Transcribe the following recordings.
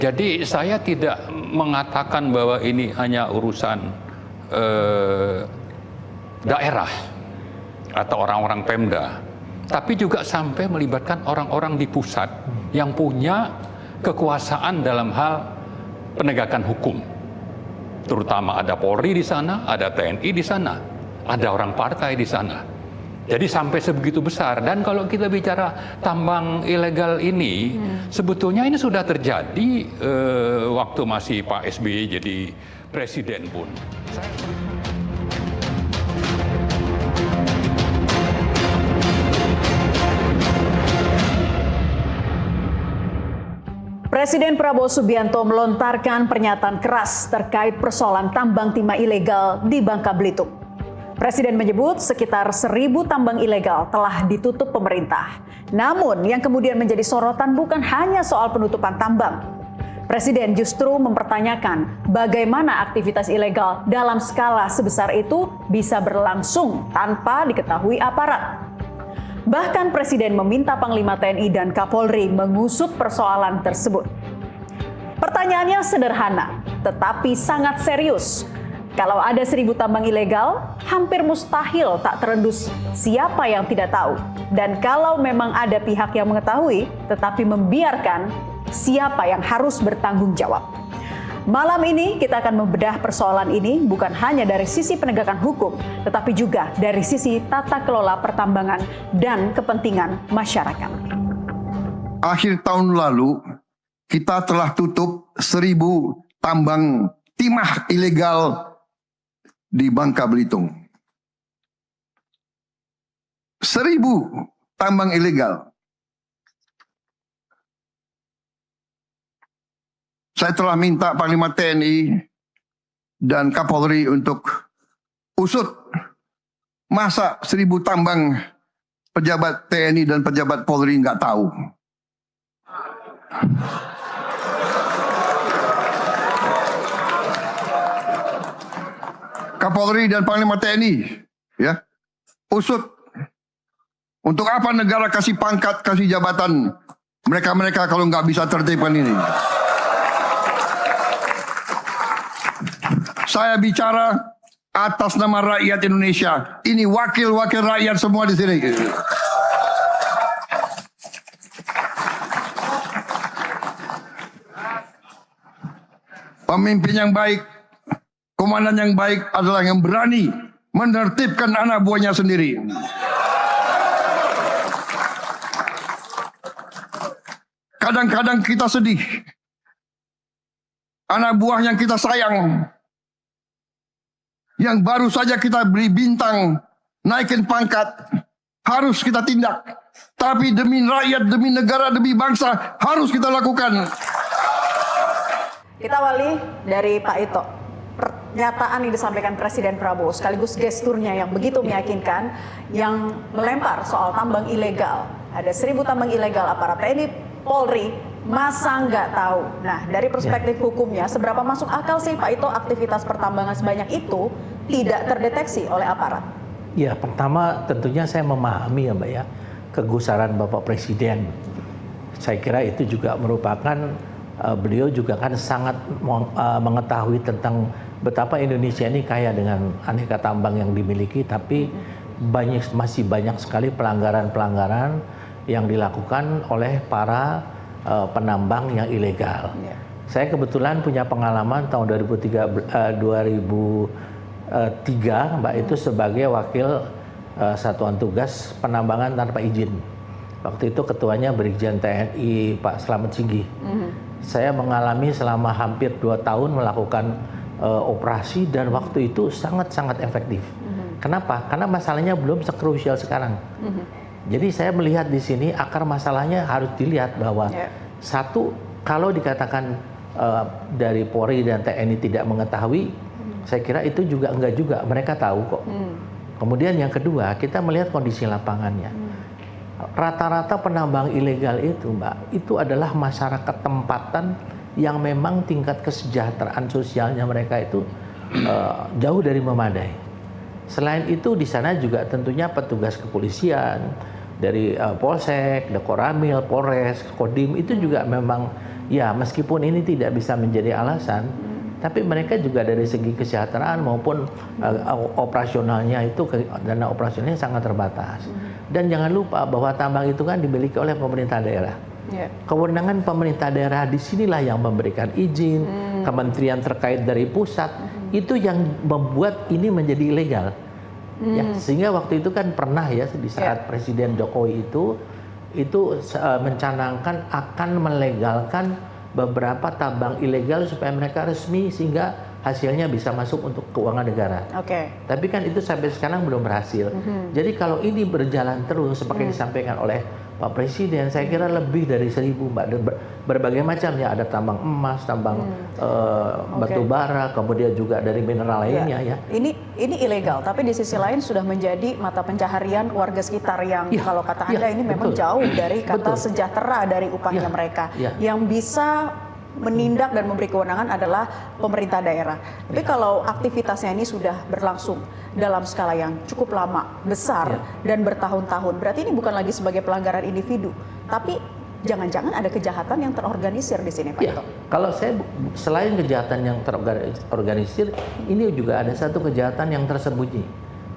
Jadi saya tidak mengatakan bahwa ini hanya urusan daerah atau orang-orang Pemda, tapi juga sampai melibatkan orang-orang di pusat yang punya kekuasaan dalam hal penegakan hukum. Terutama ada Polri di sana, ada TNI di sana, ada orang partai di sana. Jadi sampai sebegitu besar. Dan kalau kita bicara tambang ilegal ini, sebetulnya ini sudah terjadi waktu masih Pak SBY jadi presiden pun. Presiden Prabowo Subianto melontarkan pernyataan keras terkait persoalan tambang timah ilegal di Bangka Belitung. Presiden menyebut sekitar 1.000 tambang ilegal telah ditutup pemerintah. Namun yang kemudian menjadi sorotan bukan hanya soal penutupan tambang. Presiden justru mempertanyakan bagaimana aktivitas ilegal dalam skala sebesar itu bisa berlangsung tanpa diketahui aparat. Bahkan Presiden meminta Panglima TNI dan Kapolri mengusut persoalan tersebut. Pertanyaannya sederhana, tetapi sangat serius. Kalau ada 1.000 tambang ilegal, hampir mustahil tak terendus siapa yang tidak tahu. Dan kalau memang ada pihak yang mengetahui, tetapi membiarkan, siapa yang harus bertanggung jawab. Malam ini kita akan membedah persoalan ini bukan hanya dari sisi penegakan hukum, tetapi juga dari sisi tata kelola pertambangan dan kepentingan masyarakat. Akhir tahun lalu, kita telah tutup 1.000 tambang timah ilegal di Bangka Belitung. 1.000 tambang ilegal. Saya telah minta Panglima TNI dan Kapolri untuk usut masa 1.000 tambang pejabat TNI dan pejabat Polri nggak tahu. Kapolri dan Panglima TNI, ya, usut. Untuk apa negara kasih pangkat, kasih jabatan mereka-mereka kalau nggak bisa tertibkan ini? Saya bicara atas nama rakyat Indonesia. Ini wakil-wakil rakyat semua di sini. Pemimpin yang baik, komandan yang baik adalah yang berani menertibkan anak buahnya sendiri. Kadang-kadang kita sedih. Anak buah yang kita sayang, yang baru saja kita beri bintang, naikin pangkat, harus kita tindak. Tapi demi rakyat, demi negara, demi bangsa, harus kita lakukan. Kita awali dari Pak Ito. Pernyataan yang disampaikan Presiden Prabowo sekaligus gesturnya yang begitu meyakinkan yang melempar soal tambang ilegal. Ada 1.000 tambang ilegal, aparat TNI, Polri, masa nggak tahu. Nah, dari perspektif hukumnya, seberapa masuk akal sih Pak Ito aktivitas pertambangan sebanyak itu tidak terdeteksi oleh aparat? Ya, pertama tentunya saya memahami ya Mbak ya, kegusaran Bapak Presiden. Saya kira itu juga merupakan beliau juga kan sangat mengetahui tentang betapa Indonesia ini kaya dengan aneka tambang yang dimiliki, tapi masih banyak sekali pelanggaran-pelanggaran yang dilakukan oleh para penambang yang ilegal. Saya kebetulan punya pengalaman tahun 2003 Mbak itu sebagai wakil satuan tugas penambangan tanpa izin. Waktu itu ketuanya Brigjen TNI Pak Slamet Singgi. Saya mengalami selama hampir 2 tahun melakukan operasi dan waktu itu sangat-sangat efektif. Kenapa? Karena masalahnya belum sekrusial sekarang. Jadi saya melihat di sini akar masalahnya harus dilihat bahwa satu, kalau dikatakan dari Polri dan TNI tidak mengetahui, saya kira itu juga enggak juga, mereka tahu kok. Kemudian yang kedua, kita melihat kondisi lapangannya. Rata-rata penambang ilegal itu, Mbak, itu adalah masyarakat tempatan yang memang tingkat kesejahteraan sosialnya mereka itu jauh dari memadai. Selain itu di sana juga tentunya petugas kepolisian dari Polsek, Dekoramil, Polres, Kodim itu juga memang Ya, meskipun ini tidak bisa menjadi alasan, tapi mereka juga dari segi kesejahteraan maupun operasionalnya itu dana operasionalnya sangat terbatas. Dan jangan lupa bahwa tambang itu kan dimiliki oleh pemerintah daerah. Kewenangan pemerintah daerah disinilah yang memberikan izin, kementerian terkait dari pusat, itu yang membuat ini menjadi ilegal. Ya, sehingga waktu itu kan pernah ya di saat Presiden Jokowi itu mencanangkan akan melegalkan beberapa tambang ilegal supaya mereka resmi sehingga hasilnya bisa masuk untuk keuangan negara. Tapi kan itu sampai sekarang belum berhasil. Jadi kalau ini berjalan terus seperti disampaikan oleh Pak Presiden, saya kira lebih dari 1.000, Mbak. Berbagai macam ya, ada tambang emas, tambang batu bara, kemudian juga dari mineral lainnya ya. Ini ilegal, tapi di sisi lain sudah menjadi mata pencaharian warga sekitar yang kalau kata Anda ini memang jauh dari kata sejahtera dari upahnya mereka. Yang bisa menindak dan memberi kewenangan adalah pemerintah daerah. Tapi kalau aktivitasnya ini sudah berlangsung dalam skala yang cukup lama, besar, dan bertahun-tahun, berarti ini bukan lagi sebagai pelanggaran individu, tapi jangan-jangan ada kejahatan yang terorganisir di sini, Pak Ito. Kalau saya, selain kejahatan yang terorganisir, ini juga ada satu kejahatan yang tersembunyi.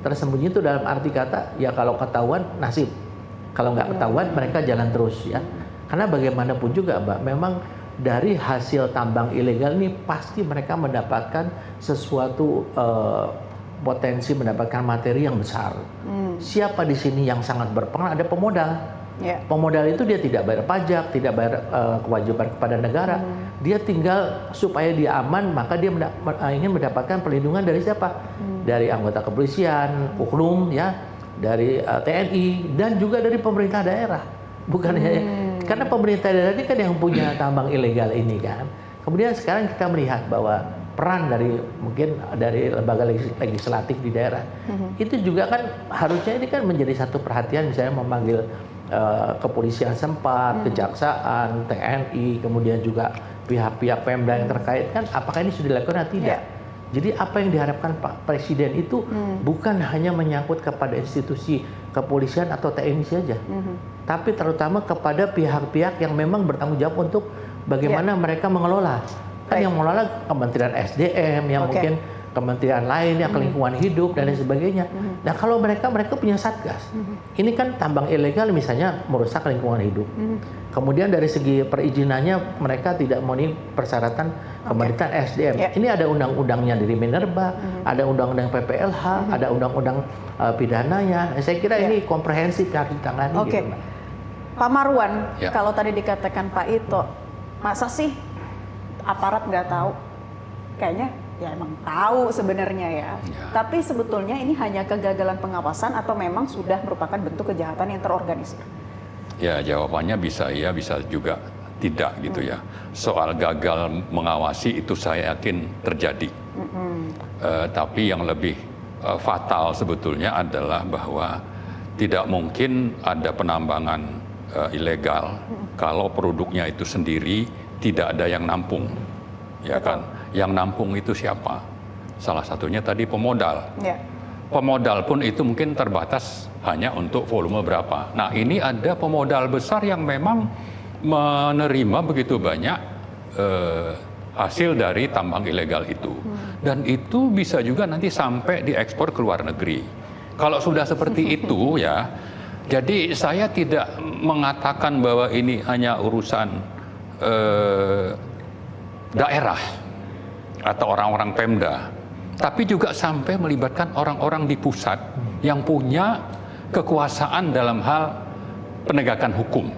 Tersembunyi itu dalam arti kata, ya kalau ketahuan nasib, kalau nggak ketahuan mereka jalan terus ya. Karena bagaimanapun juga, Mbak, memang dari hasil tambang ilegal ini pasti mereka mendapatkan sesuatu potensi mendapatkan materi yang besar. Siapa di sini yang sangat berpengaruh? Ada pemodal. Pemodal itu dia tidak bayar pajak, tidak bayar kewajiban kepada negara. Dia tinggal supaya dia aman, maka dia ingin mendapatkan perlindungan dari siapa? Dari anggota kepolisian, UKNUM, ya, dari TNI, dan juga dari pemerintah daerah. Bukan karena pemerintah daerah ini kan yang punya tambang ilegal ini kan. Kemudian sekarang kita melihat bahwa peran dari mungkin dari lembaga legislatif di daerah itu juga kan harusnya ini kan menjadi satu perhatian, misalnya memanggil kepolisian sempat, kejaksaan, TNI, kemudian juga pihak-pihak Pemda yang terkait kan, apakah ini sudah dilakukan atau tidak? Jadi apa yang diharapkan Pak Presiden itu bukan hanya menyangkut kepada institusi kepolisian atau TNI saja, tapi terutama kepada pihak-pihak yang memang bertanggung jawab untuk bagaimana mereka mengelola. Kan yang mengelola Kementerian SDM, yang mungkin kementerian lain, yang lingkungan hidup dan lain sebagainya. Nah kalau mereka punya satgas, ini kan tambang ilegal misalnya merusak lingkungan hidup. Kemudian dari segi perizinannya mereka tidak memenuhi persyaratan Kementerian SDM. Ini ada undang-undangnya dari Minerba, ada undang-undang PPLH, ada undang-undang pidananya. Saya kira ini komprehensif harus ditangani. Gitu, Pak Marwan, kalau tadi dikatakan Pak Ito, masa sih aparat nggak tahu? Kayaknya ya emang tahu sebenarnya ya. Tapi sebetulnya ini hanya kegagalan pengawasan atau memang sudah merupakan bentuk kejahatan yang terorganisir? Ya, jawabannya bisa iya, bisa juga tidak gitu ya. Soal gagal mengawasi itu saya yakin terjadi. Tapi yang lebih fatal sebetulnya adalah bahwa tidak mungkin ada penambangan ilegal kalau produknya itu sendiri tidak ada yang nampung, ya kan? Yang nampung itu siapa? Salah satunya tadi pemodal. Pemodal pun itu mungkin terbatas hanya untuk volume berapa. Nah ini ada pemodal besar yang memang menerima begitu banyak hasil dari tambang ilegal itu. Dan itu bisa juga nanti sampai diekspor ke luar negeri. Kalau sudah seperti itu ya, jadi saya tidak mengatakan bahwa ini hanya urusan daerah atau orang-orang Pemda, tapi juga sampai melibatkan orang-orang di pusat yang punya kekuasaan dalam hal penegakan hukum.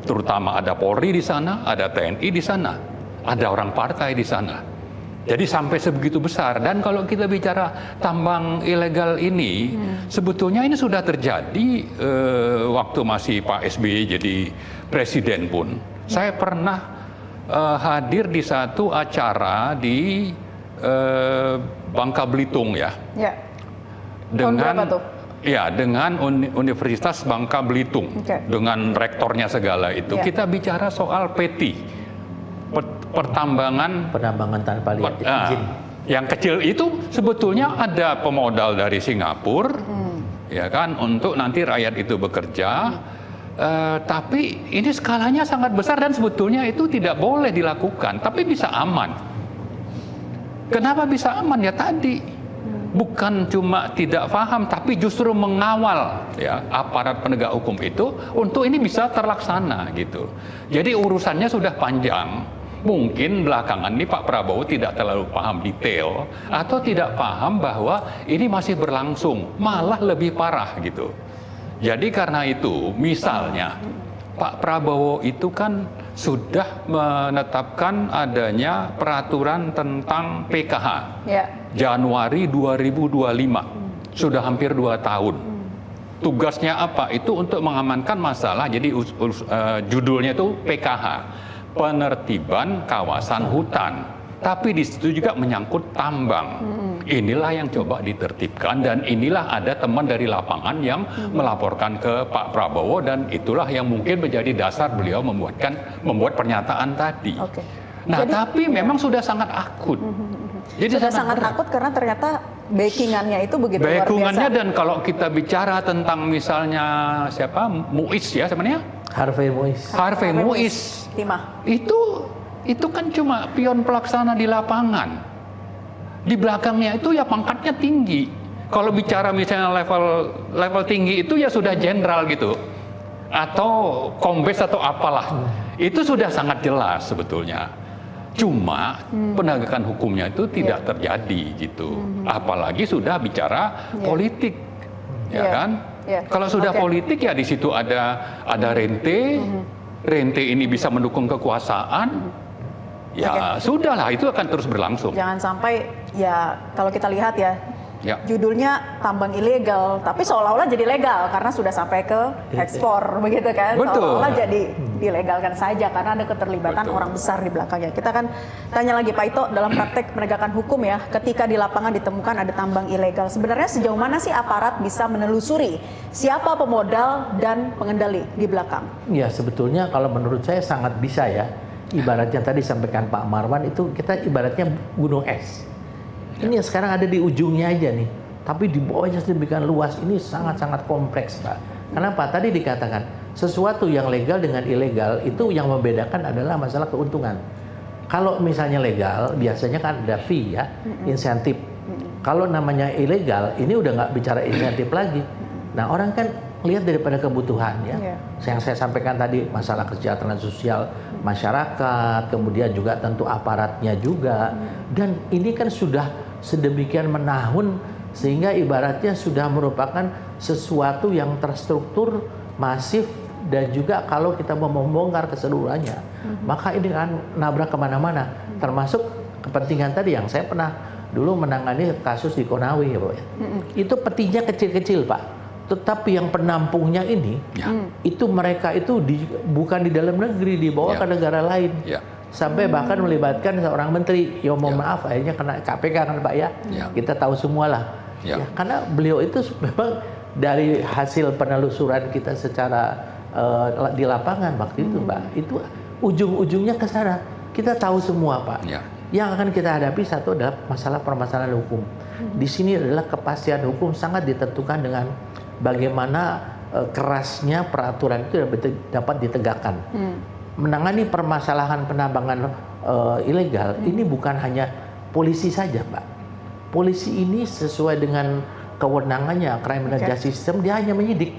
Terutama ada Polri di sana, ada TNI di sana, ada orang partai di sana. Jadi sampai sebegitu besar. Dan kalau kita bicara tambang ilegal ini, sebetulnya ini sudah terjadi waktu masih Pak SBY jadi presiden pun. Saya pernah hadir di satu acara di Bangka Belitung ya. Dengan dengan Universitas Bangka Belitung, dengan rektornya segala itu. Kita bicara soal PETI. Penambangan tanpa izin. Yang kecil itu sebetulnya ada pemodal dari Singapura, ya kan, untuk nanti rakyat itu bekerja, Tapi ini skalanya sangat besar dan sebetulnya itu tidak boleh dilakukan, tapi bisa aman. Kenapa bisa aman? Ya tadi, bukan cuma tidak paham, tapi justru mengawal ya aparat penegak hukum itu untuk ini bisa terlaksana gitu. Jadi urusannya sudah panjang. Mungkin belakangan ini Pak Prabowo tidak terlalu paham detail atau tidak paham bahwa ini masih berlangsung, malah lebih parah gitu. Jadi karena itu, misalnya Pak Prabowo itu kan sudah menetapkan adanya peraturan tentang PKH Januari 2025, sudah hampir 2 tahun. Tugasnya apa? Itu untuk mengamankan masalah, jadi judulnya itu PKH, penertiban kawasan hutan. Tapi di situ juga menyangkut tambang. Inilah yang coba ditertibkan dan inilah ada teman dari lapangan yang melaporkan ke Pak Prabowo dan itulah yang mungkin menjadi dasar beliau membuat pernyataan tadi. Nah, jadi, tapi memang sudah sangat akut. Jadi sudah sangat akut karena ternyata backingannya itu begitu luar biasa. Dan kalau kita bicara tentang misalnya siapa Muiz ya sebenarnya Harvey Muiz. Timah. Itu kan cuma pion pelaksana di lapangan. Di belakangnya itu ya pangkatnya tinggi. Kalau bicara misalnya level tinggi itu ya sudah jenderal gitu. Atau kombes atau apalah. Itu sudah sangat jelas sebetulnya. Cuma penegakan hukumnya itu tidak terjadi gitu. Apalagi sudah bicara politik. Ya kan? Kalau sudah politik ya di situ ada rente. Rente ini bisa mendukung kekuasaan. Ya sudahlah, itu akan terus berlangsung. Jangan sampai ya kalau kita lihat ya, judulnya tambang ilegal, tapi seolah-olah jadi legal karena sudah sampai ke ekspor, begitu kan? Seolah-olah jadi dilegalkan saja karena ada keterlibatan orang besar di belakangnya. Kita kan tanya lagi Pak Ito, dalam praktek penegakan hukum ya, ketika di lapangan ditemukan ada tambang ilegal, sebenarnya sejauh mana sih aparat bisa menelusuri siapa pemodal dan pengendali di belakang? Ya sebetulnya kalau menurut saya sangat bisa ya. Ibaratnya tadi sampaikan Pak Marwan itu kita ibaratnya gunung es. Ini yang sekarang ada di ujungnya aja nih. Tapi di bawahnya sedemikian luas, ini sangat-sangat kompleks Pak. Kenapa? Tadi dikatakan sesuatu yang legal dengan ilegal itu yang membedakan adalah masalah keuntungan. Kalau misalnya legal biasanya kan ada fee ya, insentif. Kalau namanya ilegal ini udah nggak bicara insentif lagi. Nah orang kan lihat daripada kebutuhan ya. Yang saya sampaikan tadi masalah kesejahteraan sosial masyarakat, kemudian juga tentu aparatnya juga. Dan ini kan sudah sedemikian menahun sehingga ibaratnya sudah merupakan sesuatu yang terstruktur, masif, dan juga kalau kita mau membongkar keseluruhannya, maka ini kan nabrak kemana-mana. Termasuk kepentingan tadi yang saya pernah dulu menangani kasus di Konawe ya Pak. Itu petinya kecil-kecil Pak. Tetapi yang penampungnya ini, itu mereka itu bukan di dalam negeri, dibawa ke negara lain. Sampai bahkan melibatkan seorang menteri. Ya mohon maaf, akhirnya kena KPK kan Pak ya. Kita tahu semua lah. Ya, karena beliau itu memang dari hasil penelusuran kita secara di lapangan waktu itu Pak, itu ujung-ujungnya ke sana. Kita tahu semua Pak. Yang akan kita hadapi satu adalah masalah permasalahan hukum. Di sini adalah kepastian hukum sangat ditentukan dengan bagaimana kerasnya peraturan itu dapat ditegakkan. Menangani permasalahan penambangan ilegal ini bukan hanya polisi saja, Pak. Polisi ini sesuai dengan kewenangannya crime justice system, dia hanya menyidik.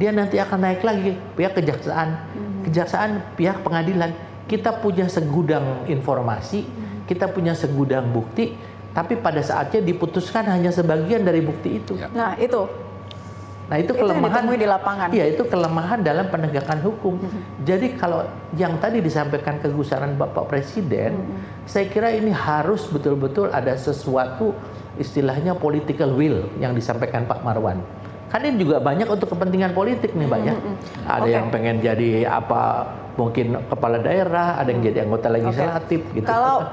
Dia nanti akan naik lagi pihak kejaksaan, kejaksaan pihak pengadilan. Kita punya segudang informasi, kita punya segudang bukti, tapi pada saatnya diputuskan hanya sebagian dari bukti itu. Nah itu kelemahan di lapangan. Iya, itu kelemahan dalam penegakan hukum. Jadi kalau yang tadi disampaikan kegusaran Bapak Presiden, saya kira ini harus betul-betul ada sesuatu istilahnya political will yang disampaikan Pak Marwan. Kan ini juga banyak untuk kepentingan politik nih, Mbak ya. Ada yang pengen jadi apa, mungkin kepala daerah, ada yang jadi anggota legislatif gitu. Kalau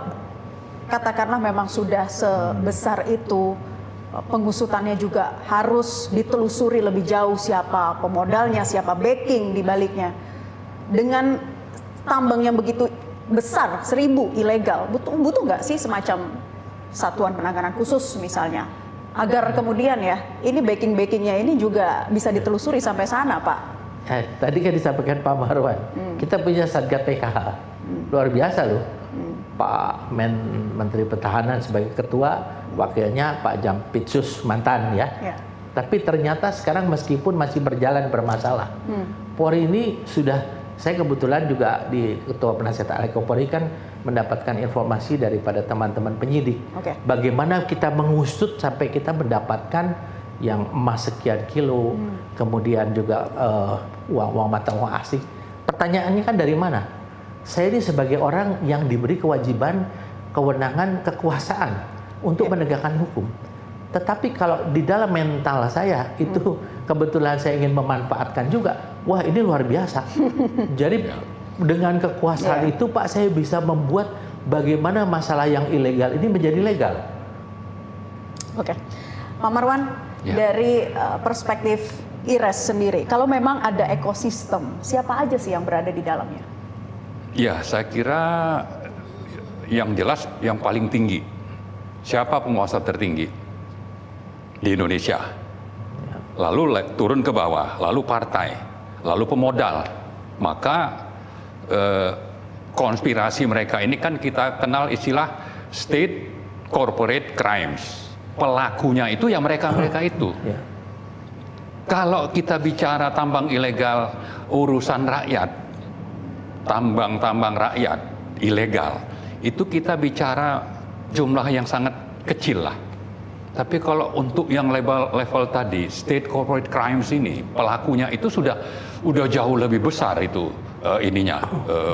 katakanlah memang sudah sebesar itu, pengusutannya juga harus ditelusuri lebih jauh siapa pemodalnya, siapa backing di baliknya. Dengan tambang yang begitu besar, 1000 ilegal, butuh nggak sih semacam satuan penanganan khusus misalnya, agar kemudian ya ini backing-backingnya ini juga bisa ditelusuri sampai sana, Pak? Tadi kan disampaikan Pak Marwan, kita punya Satgas PKH, luar biasa loh. Pak Menteri Pertahanan sebagai ketua, wakilnya Pak Jampitsus mantan ya. Tapi ternyata sekarang meskipun masih berjalan bermasalah, Polri ini sudah, saya kebetulan juga di Ketua Penasihat Ahli Polri kan mendapatkan informasi daripada teman-teman penyidik. Bagaimana kita mengusut sampai kita mendapatkan yang emas sekian kilo, kemudian juga uang mata uang asing. Pertanyaannya kan dari mana? Saya ini sebagai orang yang diberi kewajiban, kewenangan, kekuasaan untuk menegakkan hukum. Tetapi kalau di dalam mental saya itu kebetulan saya ingin memanfaatkan juga, wah ini luar biasa. Jadi dengan kekuasaan itu Pak, saya bisa membuat bagaimana masalah yang ilegal ini menjadi legal. Oke, Pak Marwan, dari perspektif IRES sendiri, kalau memang ada ekosistem, siapa aja sih yang berada di dalamnya? Ya, saya kira yang jelas yang paling tinggi. Siapa penguasa tertinggi di Indonesia? Lalu turun ke bawah, lalu partai, lalu pemodal. Maka konspirasi mereka ini kan kita kenal istilah state corporate crimes. Pelakunya itu ya mereka-mereka itu. Kalau kita bicara tambang ilegal urusan rakyat, tambang-tambang rakyat ilegal, itu kita bicara jumlah yang sangat kecil lah. Tapi kalau untuk yang level tadi, state corporate crimes ini, pelakunya itu udah jauh lebih besar itu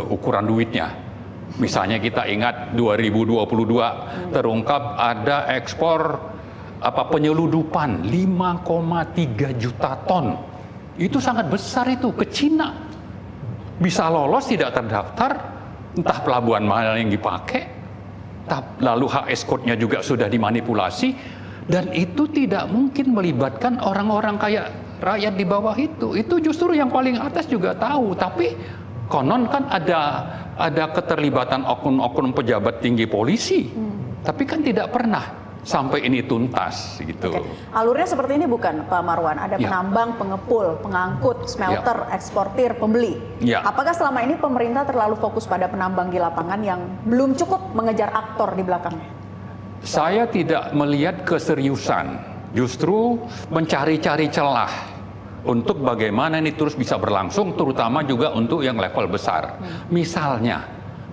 ukuran duitnya. Misalnya kita ingat 2022 terungkap ada ekspor penyeludupan 5,3 juta ton. Itu sangat besar itu ke Cina. Bisa lolos tidak terdaftar, entah pelabuhan mana yang dipakai, lalu HS code-nya juga sudah dimanipulasi, dan itu tidak mungkin melibatkan orang-orang kayak rakyat di bawah itu. Itu justru yang paling atas juga tahu, tapi konon kan ada keterlibatan oknum-oknum pejabat tinggi polisi, tapi kan tidak pernah sampai ini tuntas gitu. Alurnya seperti ini bukan Pak Marwan? Ada penambang, pengepul, pengangkut, smelter, eksportir, pembeli. Apakah selama ini pemerintah terlalu fokus pada penambang di lapangan yang belum cukup mengejar aktor di belakangnya? Saya tidak melihat keseriusan, justru mencari-cari celah untuk bagaimana ini terus bisa berlangsung, terutama juga untuk yang level besar. Misalnya,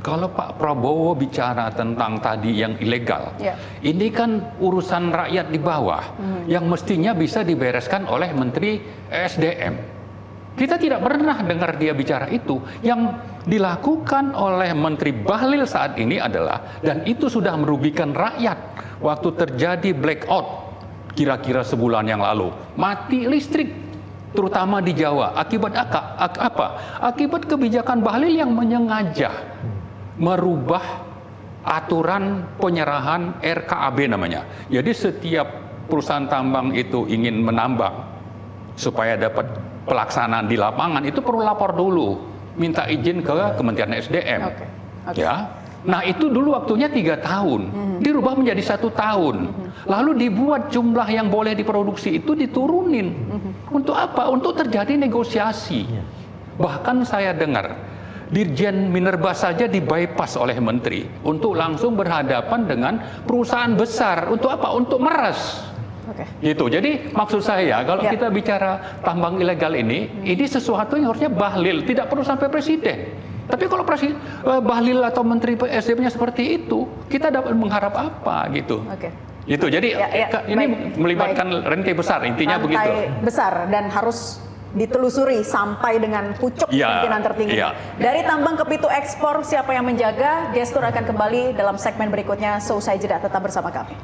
kalau Pak Prabowo bicara tentang tadi yang ilegal, ini kan urusan rakyat di bawah yang mestinya bisa dibereskan oleh Menteri SDM. Kita tidak pernah dengar dia bicara itu. Yang dilakukan oleh Menteri Bahlil saat ini adalah, dan itu sudah merugikan rakyat, waktu terjadi blackout kira-kira sebulan yang lalu, mati listrik, terutama di Jawa. Akibat apa? Akibat kebijakan Bahlil yang menyengaja merubah aturan penyerahan RKAB namanya. Jadi setiap perusahaan tambang itu ingin menambang supaya dapat pelaksanaan di lapangan itu perlu lapor dulu, minta izin ke Kementerian SDM. Ya, nah itu dulu waktunya 3 tahun, dirubah menjadi 1 tahun. Lalu dibuat jumlah yang boleh diproduksi itu diturunin. Untuk apa? Untuk terjadi negosiasi. Bahkan saya dengar Dirjen Minerba saja di-bypass oleh menteri untuk langsung berhadapan dengan perusahaan besar. Untuk apa? Untuk meres. Gitu. Jadi maksud saya kalau kita bicara tambang ilegal ini sesuatu yang harusnya Bahlil, tidak perlu sampai presiden. Tapi kalau Bahlil atau menteri SDM-nya seperti itu, kita dapat mengharap apa gitu. Gitu. Jadi ini melibatkan rantai besar, intinya begitu. Rantai besar dan harus ditelusuri sampai dengan pucuk pimpinan tertinggi. Dari tambang ke pintu ekspor, siapa yang menjaga? Gestur akan kembali dalam segmen berikutnya. Seusai jeda, tetap bersama kami.